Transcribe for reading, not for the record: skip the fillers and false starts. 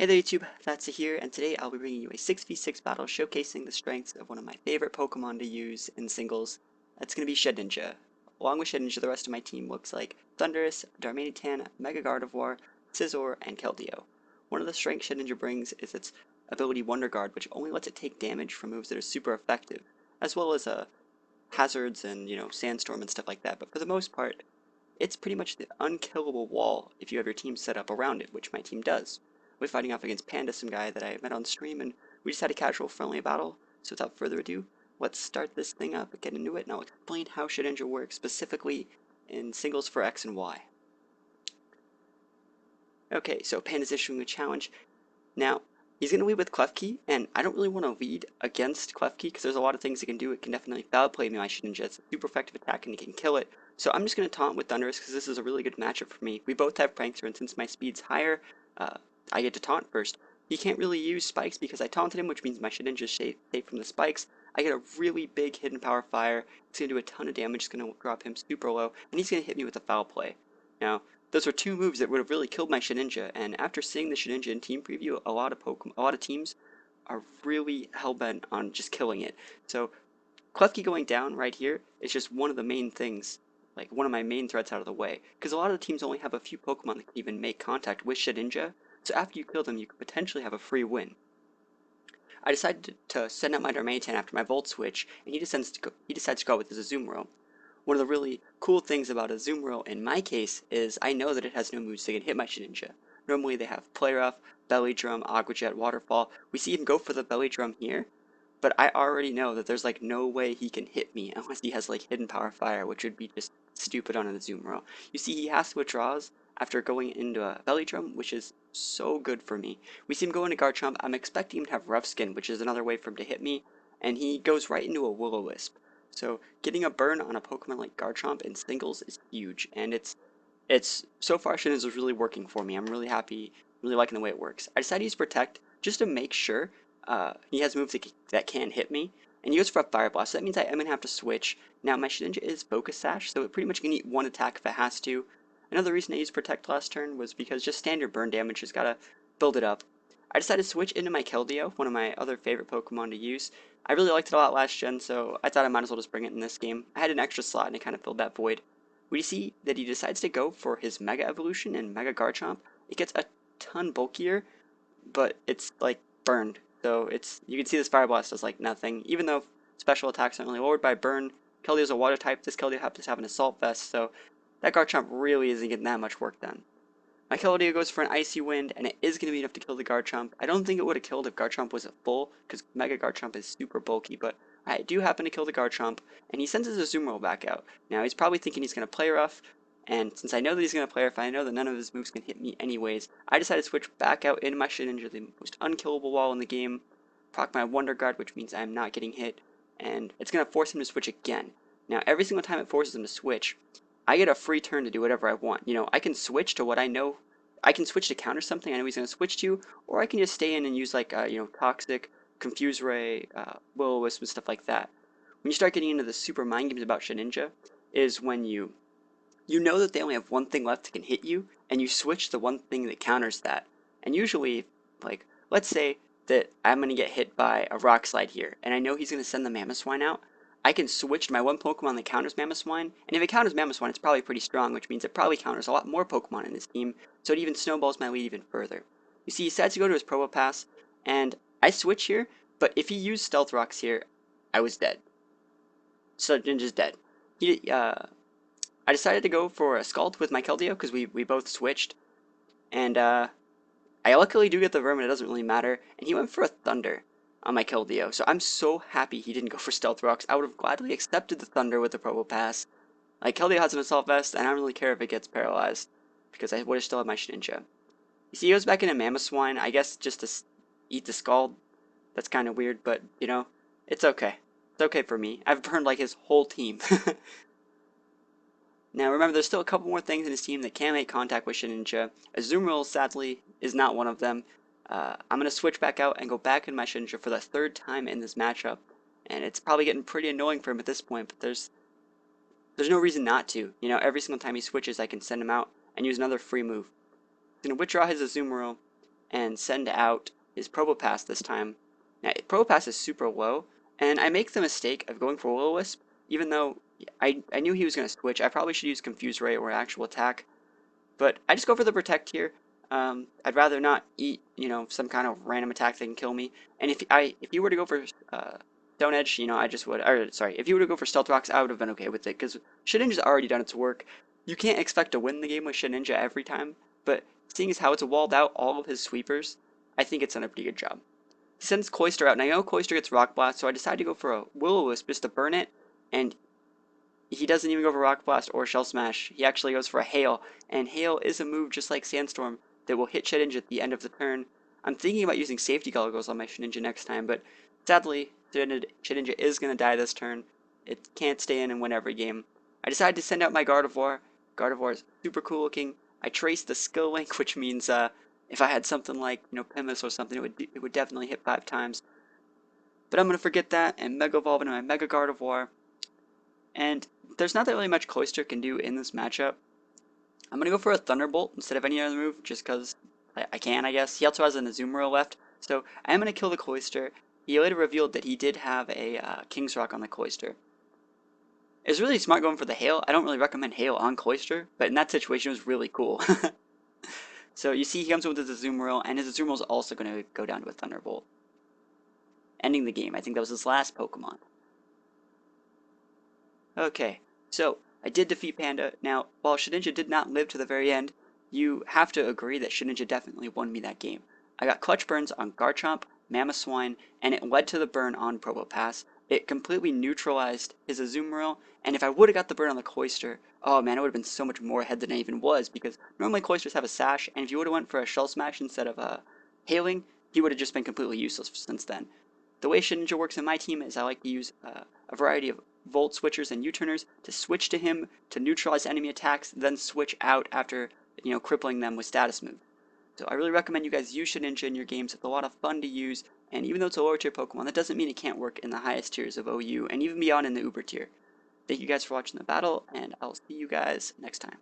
Hey there YouTube, Thatsa here, and today I'll be bringing you a 6v6 battle showcasing the strengths of one of my favorite Pokemon to use in singles. That's going to be Shedinja. Along with Shedinja, the rest of my team looks like Thundurus, Darmanitan, Mega Gardevoir, Scizor, and Keldeo. One of the strengths Shedinja brings is its ability Wonder Guard, which only lets it take damage from moves that are super effective, as well as hazards and, Sandstorm and stuff like that, but for the most part, it's pretty much the unkillable wall if you have your team set up around it, which my team does. We're fighting off against Panda, some guy that I met on stream, and we just had a casual friendly battle. So without further ado, let's start this thing up, get into it, and I'll explain how Shedinja works specifically in singles for X and Y. Okay, so Panda's issuing a challenge. Now, he's going to lead with Klefki, and I don't really want to lead against Klefki because there's a lot of things it can do. It can definitely foul play me my Shedinja. It's a super effective attack and it can kill it. So I'm just going to taunt with Thundurus because this is a really good matchup for me. We both have Prankster, and since my speed's higher, I get to taunt first. He can't really use spikes because I taunted him, which means my Shedinja is safe from the spikes. I get a really big hidden power fire. It's going to do a ton of damage. It's going to drop him super low, and he's going to hit me with a foul play. Now, those are two moves that would have really killed my Shedinja, and after seeing the Shedinja in team preview, a lot of teams are really hellbent on just killing it. So Klefki going down right here is just one of the main things, like one of my main threats out of the way, because a lot of the teams only have a few Pokemon that can even make contact with Shedinja, so after you kill them, you could potentially have a free win. I decided to send out my Darmanitan after my Volt Switch, and he decides to go with his Azumarill. One of the really cool things about a Azumarill in my case is I know that it has no moves that can hit my Shedinja. Normally they have Play Rough, Belly Drum, Aqua Jet, Waterfall. We see him go for the Belly Drum here, but I already know that there's like no way he can hit me unless he has like Hidden Power Fire, which would be just stupid on an Azumarill. You see he has to withdraws after going into a Belly Drum, which is so good for me. We see him go into Garchomp. I'm expecting him to have Rough Skin, which is another way for him to hit me, and he goes right into a Will-O-Wisp. So getting a burn on a Pokemon like Garchomp in singles is huge, and it's so far Shedinja is really working for me. I'm really happy, really liking the way it works. I decided to use Protect just to make sure he has moves that can hit me, and he goes for a Fire Blast. So that means I am gonna have to switch. Now my Shedinja is Focus Sash, so it pretty much can eat one attack if it has to. Another reason I used Protect last turn was because just standard burn damage has gotta build it up. I decided to switch into my Keldeo, one of my other favorite Pokemon to use. I really liked it a lot last gen, so I thought I might as well just bring it in this game. I had an extra slot and it kind of filled that void. We see that he decides to go for his Mega Evolution and Mega Garchomp. It gets a ton bulkier, but it's like burned. So you can see this Fire Blast does like nothing. Even though special attacks aren't really lowered by burn, Keldeo's a water type. This Keldeo happens to have an Assault Vest, so that Garchomp really isn't getting that much work done. My Keldeo goes for an Icy Wind, and it is going to be enough to kill the Garchomp. I don't think it would have killed if Garchomp was at full, because Mega Garchomp is super bulky, but I do happen to kill the Garchomp, and he sends his Azumarill back out. Now, he's probably thinking he's going to play rough, and since I know that he's going to play rough, I know that none of his moves can hit me anyways, I decided to switch back out into my Shedinja, the most unkillable wall in the game, proc my Wonder Guard, which means I'm not getting hit, and it's going to force him to switch again. Now, every single time it forces him to switch, I get a free turn to do whatever I want. I can switch to what I know. I can switch to counter something I know he's going to switch to, or I can just stay in and use like, Toxic, Confuse Ray, Will-O-Wisp, and stuff like that. When you start getting into the super mind games about Shedinja, is when you know that they only have one thing left that can hit you, and you switch to one thing that counters that. And usually, like, let's say that I'm going to get hit by a Rock Slide here, and I know he's going to send the Mamoswine out. I can switch to my one Pokemon that counters Mamoswine, and if it counters Mamoswine, it's probably pretty strong, which means it probably counters a lot more Pokemon in his team, so it even snowballs my lead even further. You see, he decides to go to his Probopass, and I switch here, but if he used Stealth Rocks here, I was dead. So Ninja's dead. I decided to go for a Scald with my Keldeo, because we both switched, and I luckily do get the Vermin, it doesn't really matter, and he went for a Thunder on my Keldeo, so I'm so happy he didn't go for Stealth Rocks. I would have gladly accepted the Thunder with the Probopass. Like, Keldeo has an Assault Vest, and I don't really care if it gets paralyzed, because I would have still had my Shedinja. You see, he goes back into Mamoswine, I guess just to eat the Scald. That's kind of weird, but, it's okay. It's okay for me. I've burned, like, his whole team. Now remember, there's still a couple more things in his team that can make contact with Shedinja. Azumarill, sadly, is not one of them. I'm going to switch back out and go back in my Shedinja for the third time in this matchup. And it's probably getting pretty annoying for him at this point, but there's no reason not to. Every single time he switches, I can send him out and use another free move. He's going to withdraw his Azumarill, and send out his Probopass this time. Now, Probopass is super low, and I make the mistake of going for Will-O-Wisp, even though I knew he was going to switch. I probably should use Confuse Ray or Actual Attack, but I just go for the Protect here. I'd rather not eat, some kind of random attack that can kill me. And if you were to go for Stone Edge, I just would. Or sorry, if you were to go for Stealth Rocks, I would have been okay with it because Shedinja's already done its work. You can't expect to win the game with Shedinja every time, but seeing as how it's walled out all of his sweepers, I think it's done a pretty good job. He sends Cloyster out, and I know Cloyster gets Rock Blast, so I decided to go for a Will-O-Wisp just to burn it, and he doesn't even go for Rock Blast or Shell Smash. He actually goes for a Hail, and Hail is a move just like Sandstorm that will hit Shedinja at the end of the turn. I'm thinking about using Safety Goggles on my Shedinja next time, but sadly, Shedinja is going to die this turn. It can't stay in and win every game. I decided to send out my Gardevoir. Gardevoir is super cool looking. I traced the skill link, which means if I had something like Pimus or something, it would definitely hit 5 times. But I'm going to forget that and Mega Evolve into my Mega Gardevoir. And there's not that really much Cloyster can do in this matchup. I'm going to go for a Thunderbolt instead of any other move, just because I can, I guess. He also has an Azumarill left, so I am going to kill the Cloyster. He later revealed that he did have a King's Rock on the Cloyster. It was really smart going for the Hail. I don't really recommend Hail on Cloyster, but in that situation it was really cool. So you see he comes with his Azumarill, and his Azumarill is also going to go down to a Thunderbolt. Ending the game. I think that was his last Pokemon. Okay, so I did defeat Panda. Now, while Shedinja did not live to the very end, you have to agree that Shedinja definitely won me that game. I got clutch burns on Garchomp, Mamoswine, and it led to the burn on Probopass. It completely neutralized his Azumarill, and if I would have got the burn on the Cloyster, oh man, it would have been so much more ahead than I even was, because normally Cloysters have a Sash, and if you would have went for a Shell Smash instead of Hailing, he would have just been completely useless since then. The way Shedinja works in my team is I like to use a variety of Volt Switchers and U-Turners to switch to him to neutralize enemy attacks, then switch out after, crippling them with status moves. So I really recommend you guys use Shedinja in your games. It's a lot of fun to use, and even though it's a lower tier Pokemon, that doesn't mean it can't work in the highest tiers of OU, and even beyond in the Uber tier. Thank you guys for watching the battle, and I'll see you guys next time.